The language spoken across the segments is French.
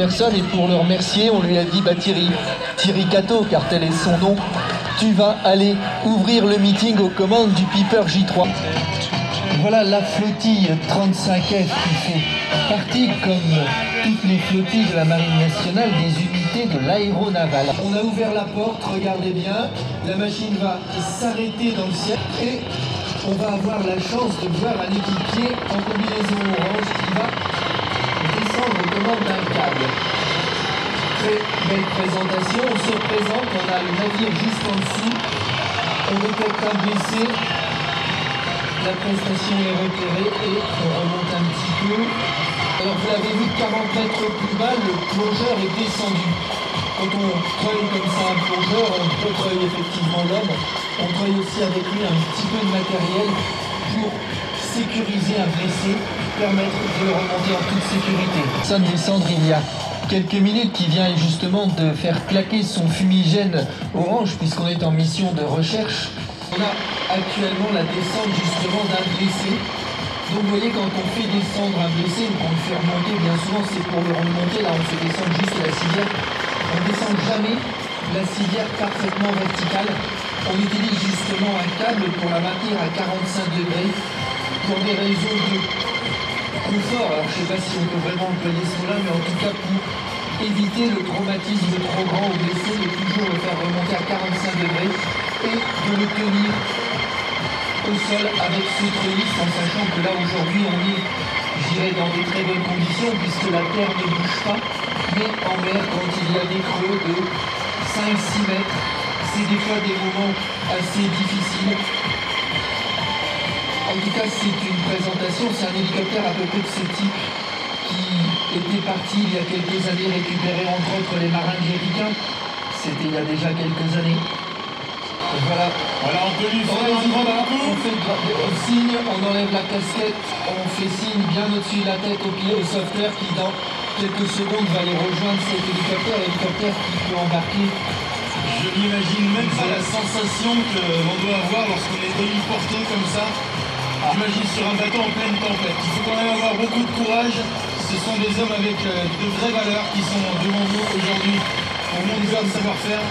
personne et pour le remercier, on lui a dit bah Thierry Cato, car tel est son nom, tu vas aller ouvrir le meeting aux commandes du Piper J3. Voilà la flottille 35F qui fait partie, comme toutes les flottilles de la Marine nationale, des unités de l'aéronaval. On a ouvert la porte, regardez bien, la machine va s'arrêter dans le ciel et on va avoir la chance de voir un équipier en combinaison orange qui va descendre aux commandes d'un câble. Très belle présentation, on se présente, on a le navire juste en dessous, on détecte un blessé, la prestation est repérée et on remonte un petit peu. Alors vous l'avez vu, 40 mètres plus bas, le plongeur est descendu. Quand on treuille comme ça un plongeur, on peut treuiller effectivement l'homme. On treuille aussi avec lui un petit peu de matériel pour sécuriser un blessé, permettre de le remonter en toute sécurité. Personne descendre il y a quelques minutes qui vient justement de faire claquer son fumigène orange puisqu'on est en mission de recherche. On a actuellement la descente justement d'un blessé. Donc vous voyez, quand on fait descendre un blessé ou qu'on le fait remonter, bien souvent c'est pour le remonter. Là on fait descendre juste la civière. On ne descend jamais la civière parfaitement verticale. On utilise justement un câble pour la maintenir à 45 degrés pour des raisons de confort. Alors je ne sais pas si on peut vraiment employer ce mot-là, mais en tout cas pour éviter le traumatisme trop grand au blessé, de toujours le faire remonter à 45 degrés et de le tenir au sol avec ce trellis, en sachant que là aujourd'hui on est, je dirais, dans des très bonnes conditions puisque la terre ne bouge pas, mais en mer quand il y a des creux de 5-6 mètres, c'est des fois des moments assez difficiles. En tout cas c'est une présentation, c'est un hélicoptère à peu près de ce type qui était parti il y a quelques années récupérer entre autres les marins américains. C'était il y a déjà quelques années. Voilà, on peut lui faire un grand coup. On fait le signe, on enlève la casquette, on fait signe bien au-dessus de la tête au sauveteur qui dans quelques secondes va aller rejoindre cet hélicoptère qui peut embarquer. Je n'imagine même pas la sensation que l'on doit avoir lorsqu'on est héliporté comme ça. J'imagine sur un bateau en pleine tempête. Il faut quand même avoir beaucoup de courage. Ce sont des hommes avec de vraies valeurs qui sont devant nous aujourd'hui. Pour montrer le savoir-faire.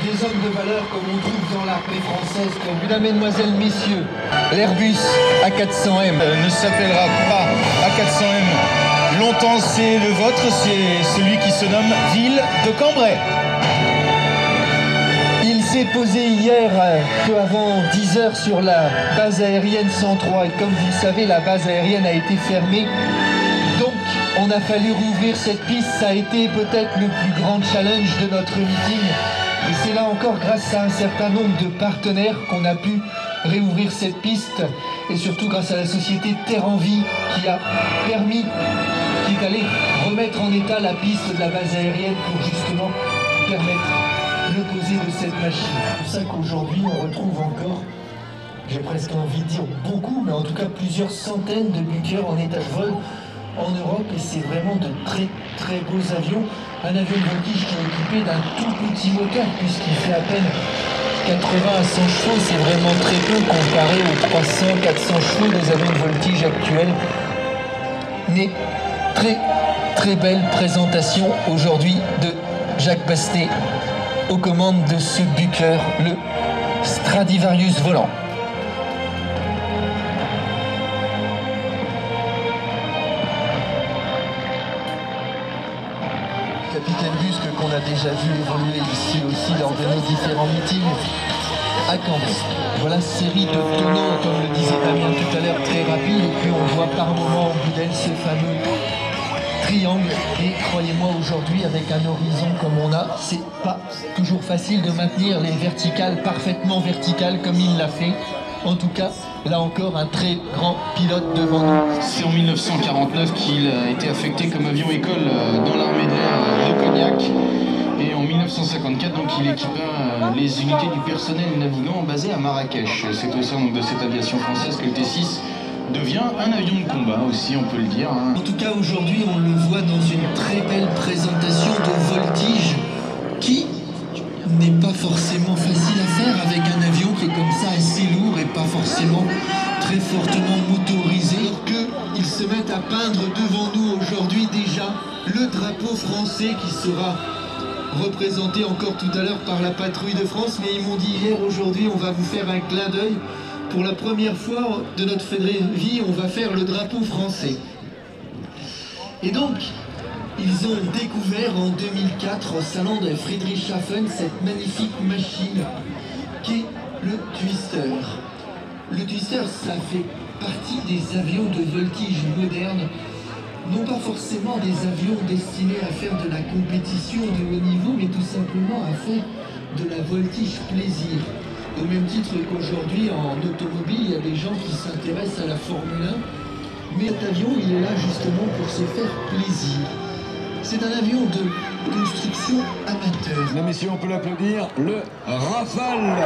Des hommes de valeur comme on trouve dans l'armée française. Mesdames, Mesdemoiselles, Messieurs, l'Airbus A400M ne s'appellera pas A400M. Longtemps c'est le vôtre, c'est celui qui se nomme Ville de Cambrai. Il s'est posé hier, peu avant 10 h sur la base aérienne 103. Et comme vous le savez, la base aérienne a été fermée. Donc, on a fallu rouvrir cette piste. Ça a été peut-être le plus grand challenge de notre meeting. Et c'est là encore grâce à un certain nombre de partenaires qu'on a pu réouvrir cette piste et surtout grâce à la société Terre en Vie qui a permis, qui est allée remettre en état la piste de la base aérienne pour justement permettre le poser de cette machine. C'est pour ça qu'aujourd'hui on retrouve encore, j'ai presque envie de dire beaucoup, mais en tout cas plusieurs centaines de bunkers en état de vol en Europe et c'est vraiment de très très beaux avions. Un avion de voltige qui est équipé d'un tout petit moteur puisqu'il fait à peine 80 à 100 chevaux, c'est vraiment très peu comparé aux 300-400 chevaux des avions de voltige actuels. Mais très très belle présentation aujourd'hui de Jacques Bastet aux commandes de ce Bucher, le Stradivarius volant. Capitaine Busque qu'on a déjà vu évoluer ici aussi lors de nos différents meetings à Cambrai. Voilà, série de tournants, comme le disait Damien tout à l'heure, très rapide. Et puis on voit par moments au bout d'elle ce fameux triangle. Et croyez-moi, aujourd'hui, avec un horizon comme on a, c'est pas toujours facile de maintenir les verticales parfaitement verticales comme il l'a fait. En tout cas, là encore, un très grand pilote devant nous. C'est en 1949 qu'il a été affecté comme avion-école dans l'armée de l'air de Cognac. Et en 1954, donc, il équipa les unités du personnel navigant basé à Marrakech. C'est au sein donc, de cette aviation française que le T6 devient un avion de combat aussi, on peut le dire. En tout cas, aujourd'hui, on le voit dans une très belle présentation de voltige qui n'est pas forcément facile à faire avec un avion qui est comme ça assez lourd et pas forcément très fortement motorisé. Que ils se mettent à peindre devant nous aujourd'hui déjà le le drapeau français qui sera représenté encore tout à l'heure par la patrouille de France, mais ils m'ont dit hier, aujourd'hui, on va vous faire un clin d'œil. Pour la première fois de notre vie, on va faire le drapeau français. Et donc, ils ont découvert en 2004 au salon de Friedrichshafen cette magnifique machine qui est le Twister. Le Twister, ça fait partie des avions de voltige modernes, non pas forcément des avions destinés à faire de la compétition de haut niveau, mais tout simplement à faire de la voltige plaisir. Au même titre qu'aujourd'hui, en automobile, il y a des gens qui s'intéressent à la Formule 1, mais cet avion, il est là justement pour se faire plaisir. C'est un avion de construction amateur. Mesdames, messieurs, on peut l'applaudir, le Rafale.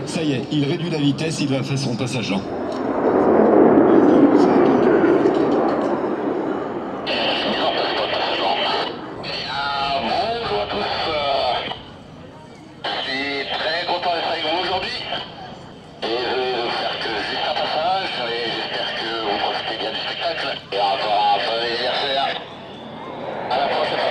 Ça y est, il réduit la vitesse, il va faire son passage lent. Bonjour à tous, je suis très content d'être avec vous aujourd'hui. Et je vais vous faire que juste un passage, et j'espère que vous profitez bien du spectacle. Et encore un bon anniversaire. À la prochaine fois.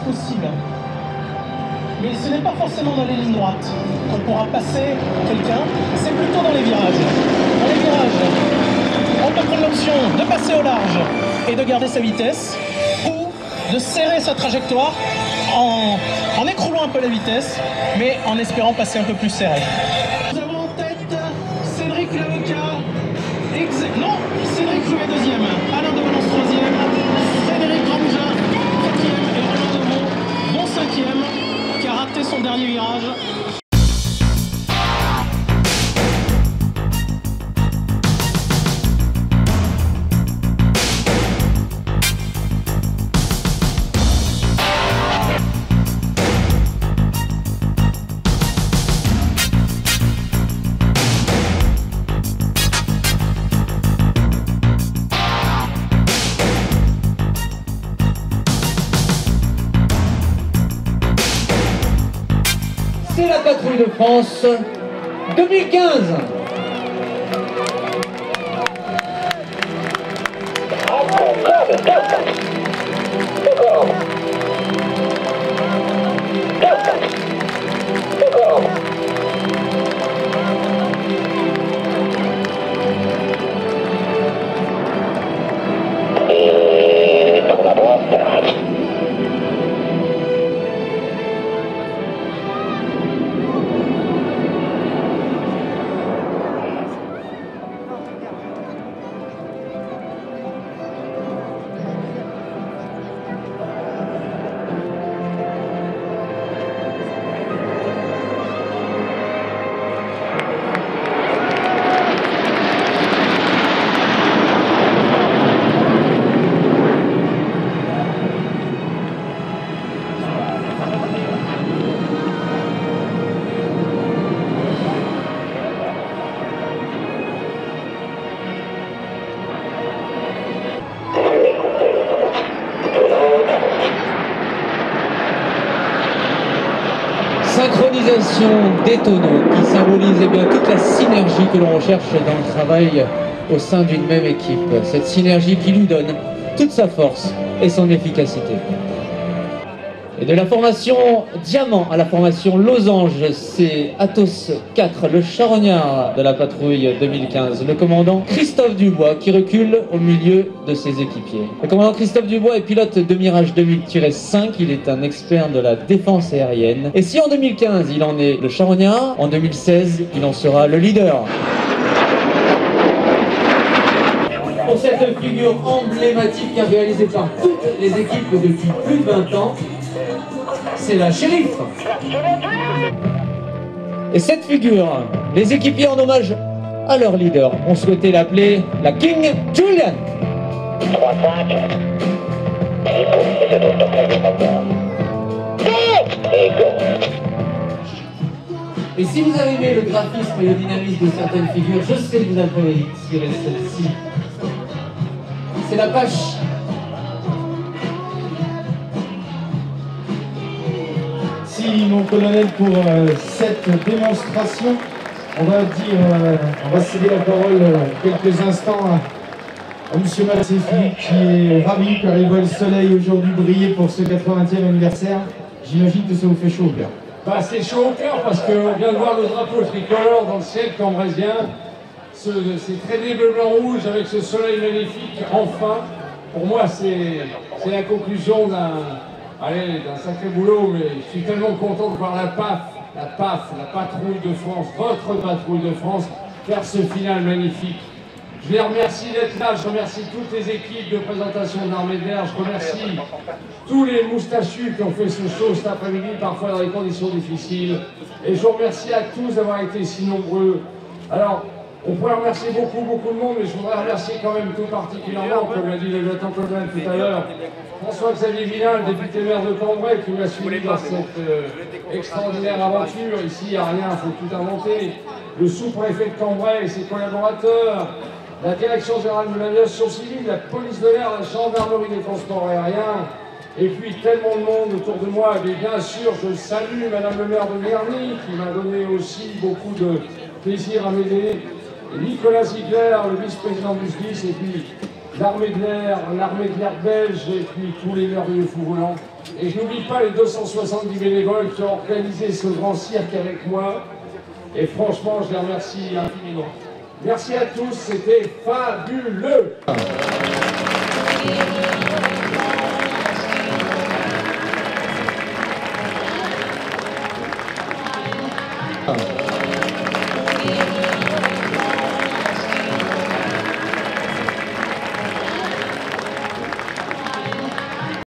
Possible. Mais ce n'est pas forcément dans les lignes droites qu'on pourra passer quelqu'un, c'est plutôt dans les virages. Dans les virages, on peut prendre l'option de passer au large et de garder sa vitesse, ou de serrer sa trajectoire en écroulant un peu la vitesse, mais en espérant passer un peu plus serré. Nous avons en tête Cédric l'avocat, Cédric Louet deuxième, Alain de Valence troisième, Frédéric Grandmoulin quatrième et Romain Demont bon cinquième, qui a raté son dernier virage. C'est la patrouille de France 2015. Synchronisation des tonneaux qui symbolise bien toute la synergie que l'on recherche dans le travail au sein d'une même équipe. Cette synergie qui lui donne toute sa force et son efficacité. Et de la formation Diamant à la formation Losange, c'est Athos 4, le charognard de la patrouille 2015, le commandant Christophe Dubois qui recule au milieu de ses équipiers. Le commandant Christophe Dubois est pilote de Mirage 2000-5, il est un expert de la défense aérienne. Et si en 2015 il en est le charognard, en 2016 il en sera le leader. Pour cette figure emblématique qui a réalisé par toutes les équipes depuis plus de 20 ans, c'est la shérif. Et cette figure, les équipiers en hommage à leur leader ont souhaité l'appeler la King Julian. 3-5. Et go. Et si vous avez aimé le graphisme et le dynamisme de certaines figures, je sais que vous avez tiré celle-ci. C'est la Pache. Merci mon colonel pour cette démonstration. On va céder la parole quelques instants à monsieur Massé-Philippe qui est ravi car il voit le soleil aujourd'hui briller pour ce 80e anniversaire. J'imagine que ça vous fait chaud au cœur. Bah, c'est chaud au cœur parce qu'on vient de voir le drapeau tricolore dans le ciel cambréisien. Ces traînées bleu-blanc-rouge avec ce soleil magnifique, enfin. Pour moi, c'est la conclusion d'un sacré boulot, mais je suis tellement content de voir la patrouille de France, votre patrouille de France, faire ce final magnifique. Je les remercie d'être là, je remercie toutes les équipes de présentation de l'Armée de l'air, je remercie tous les moustachus qui ont fait ce show cet après-midi, parfois dans des conditions difficiles. Et je vous remercie à tous d'avoir été si nombreux. Alors, on pourrait remercier beaucoup de monde, mais je voudrais remercier quand même tout particulièrement, comme l'a dit le lieutenant-colonel tout à l'heure, François-Xavier Villain, le député maire de Cambrai, qui m'a suivi dans cette extraordinaire aventure. Ici, il n'y a rien, il faut tout inventer. Le sous-préfet de Cambrai et ses collaborateurs, la direction générale de l'aviation civile, la police de l'air, la gendarmerie des transports aériens, et puis tellement de monde autour de moi. Et bien sûr, je salue Madame le maire de Mirny, qui m'a donné aussi beaucoup de plaisir à m'aider. Nicolas Ziegler, le vice-président du SDIS, et puis l'armée de l'air belge, et puis tous les merveilleux fous volants. Et je n'oublie pas les 270 bénévoles qui ont organisé ce grand cirque avec moi. Et franchement, je les remercie infiniment. Merci à tous, c'était fabuleux.